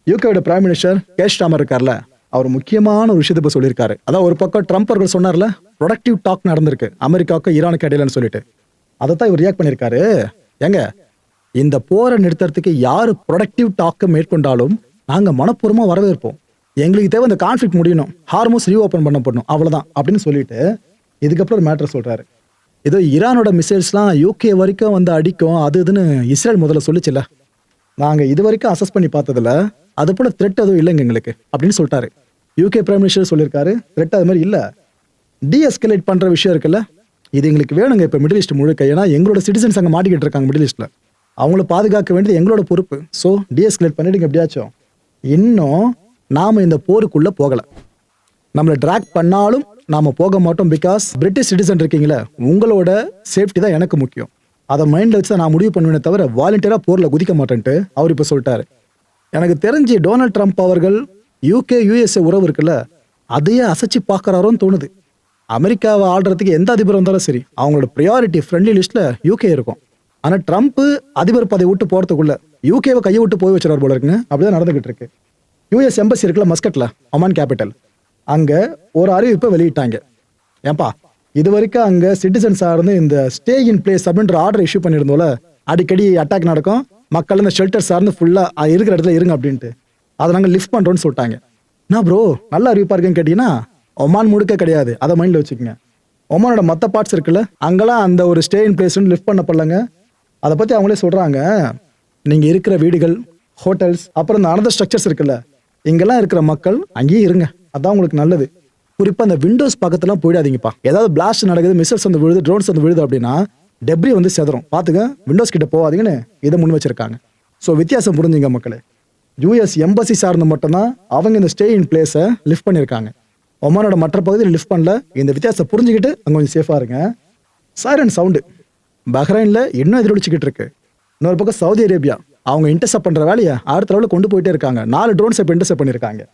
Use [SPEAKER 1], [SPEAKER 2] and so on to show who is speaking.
[SPEAKER 1] யூகேவோட prime minister cash Starmer இருக்கார்ல, அவர் முக்கியமான ஒரு விஷயத்தை இப்போ சொல்லியிருக்காரு. அதான் ஒரு பக்கம் ட்ரம்ப் அவர்கள் சொன்னார்ல, ப்ரொடக்டிவ் டாக் நடந்திருக்கு அமெரிக்காவுக்கு ஈரானுக்கு இடையிலன்னு சொல்லிட்டு, அதை தான் இவர் ரியாக்ட் பண்ணியிருக்காரு. ஏங்க, இந்த போரை நிறுத்துறதுக்கு யார் ப்ரொடக்டிவ் டாக்கை மேற்கொண்டாலும் நாங்கள் மனப்பூர்வமாக வரவேற்போம். எங்களுக்கு தேவை இந்த கான்ஃப்ளிக்ட் முடியணும், ஹார்மோஸ் ரீஓப்பன் பண்ணப்படணும், அவ்வளோதான் அப்படின்னு சொல்லிட்டு இதுக்கப்புறம் ஒரு மேட்டர் சொல்கிறாரு. ஏதோ ஈரானோட மிசைல்ஸ்லாம் யூகே வரைக்கும் வந்து அடிக்கும் அது இதுன்னு இஸ்ரேல் முதல்ல சொல்லிச்சுல, நாங்கள் இது வரைக்கும் அசஸ் பண்ணி பார்த்ததில்ல, அது போல த்ரெட் எதுவும் இல்லைங்க எங்களுக்கு அப்படின்னு சொல்லிட்டாரு. யூகே பிரைம் மினிஸ்டர் சொல்லியிருக்காரு, த்ரெட் அது மாதிரி இல்லை, டீஎஸ்கலேட் பண்ணுற விஷயம் இருக்குல்ல, இது எங்களுக்கு வேணுங்க இப்போ மிடில் ஈஸ்ட் முழுக்க. ஏன்னா எங்களோட சிட்டிசன்ஸ் அங்கே மாட்டிக்கிட்டு இருக்காங்க மிடில் ஈஸ்ட்டில், அவங்கள பாதுகாக்க வேண்டியது எங்களோட பொறுப்பு. ஸோ டீஎஸ்கலேட் பண்ணிடுங்க எப்படியாச்சும். இன்னும் நாம் இந்த போருக்குள்ளே போகலை, நம்மளை ட்ராக் பண்ணாலும் நாம் போக மாட்டோம். பிகாஸ் பிரிட்டிஷ் சிட்டிசன் இருக்கீங்களே, உங்களோட சேஃப்டி தான் எனக்கு முக்கியம். அதை மைண்டில் வச்சு தான் நான் முடிவு பண்ணுவேனே தவிர வாலண்டியராக போரில் குதிக்க மாட்டேன்ட்டு அவர் இப்போ சொல்லிட்டாரு. எனக்கு தெரிஞ்சு டொனால்ட் ட்ரம்ப் அவர்கள் யூகே யுஎஸ்ஏ உறவு இருக்குல்ல, அதையே அசைச்சு பார்க்குறாரோன்னு தோணுது. அமெரிக்காவை ஆள்றதுக்கு எந்த அதிபர் வந்தாலும் சரி, அவங்களோட ப்ரியாரிட்டி ஃப்ரெண்ட்லி லிஸ்ட்டில் யூகே இருக்கும். ஆனால் ட்ரம்ப் அதிபர் பதவி விட்டு போகிறதுக்குள்ள யூகேவை கையை விட்டு போய் வச்சுறாரு போல இருக்குங்க. அப்படிதான் நடந்துகிட்டு இருக்கு. யூஎஸ் எம்பசி இருக்குல்ல மஸ்கட்டில், ஒமான் கேபிட்டல், அங்கே ஒரு அறிவிப்பை வெளியிட்டாங்க. ஏன்பா இது வரைக்கும் அங்கே சிட்டிசன்ஸ் சார்ந்து இந்த ஸ்டே இன் பிளேஸ் அப்படின்ற ஆர்டர் இஷ்யூ பண்ணியிருந்தோம்ல, அடிக்கடி அட்டாக் நடக்கும், மக்கள் இந்த ஷெல்டர் சார்ந்து ஃபுல்லாக இருக்கிற இடத்துல இருங்க அப்படின்ட்டு, அதை நாங்கள் லிஃப்ட் பண்ணுறோன்னு சொல்லிட்டாங்க. என்ன ப்ரோ நல்ல அறிவிப்பாக இருக்குன்னு கேட்டிங்கன்னா, ஒமான் முழுக்க கிடையாது, அதை மைண்டில் வச்சுக்கோங்க. ஒமானோட மற்ற பார்ட்ஸ் இருக்குல்ல, அங்கெல்லாம் அந்த ஒரு ஸ்டே இன் பிளேஸ்ன்னு லிஃப்ட் பண்ணப்படலங்க. அதை பற்றி அவங்களே சொல்கிறாங்க, நீங்கள் இருக்கிற வீடுகள், ஹோட்டல்ஸ், அப்புறம் இந்த அனதர் ஸ்ட்ரக்சர்ஸ் இருக்குல்ல, இங்கெல்லாம் இருக்கிற மக்கள் அங்கேயே இருங்க, அதான் உங்களுக்கு நல்லது. குறிப்பாக அந்த விண்டோஸ் பக்கத்துலாம் போயிடாதீங்கப்பா. ஏதாவது பிளாஸ்ட் நடக்குது, மிசைல்ஸ் வந்து விழுது, ட்ரோன்ஸ் வந்து விழுது அப்படின்னா டெப்ரி வந்து செதறும், பார்த்துக்க, விண்டோஸ் கிட்ட போகாதீங்கன்னு இதை முன் வச்சிருக்காங்க. ஸோ வித்தியாசம் புரிஞ்சுங்க மக்களே. யூஎஸ் எம்பசி சார்ந்து மட்டும்தான் அவங்க இந்த ஸ்டே இன் பிளேஸை லிஃப்ட் பண்ணியிருக்காங்க. ஒமானோட மற்ற பகுதியில் லிஃப்ட் பண்ணல. இந்த வித்தியாசத்தை புரிஞ்சுக்கிட்டு அங்கே கொஞ்சம் சேஃபாக இருங்க. சைரன் சவுண்டு பஹ்ரைனில் இன்னும் எதிரொலிச்சுக்கிட்டு இருக்கு. இன்னொரு பக்கம் சவுதி அரேபியா அவங்க இன்டர்செப்ட் பண்ணுற வேலையை அடுத்த லெவலில் கொண்டு போயிட்டே இருக்காங்க. 4 ட்ரோன்ஸ் இப்போ இன்டர்செப்ட் பண்ணியிருக்காங்க.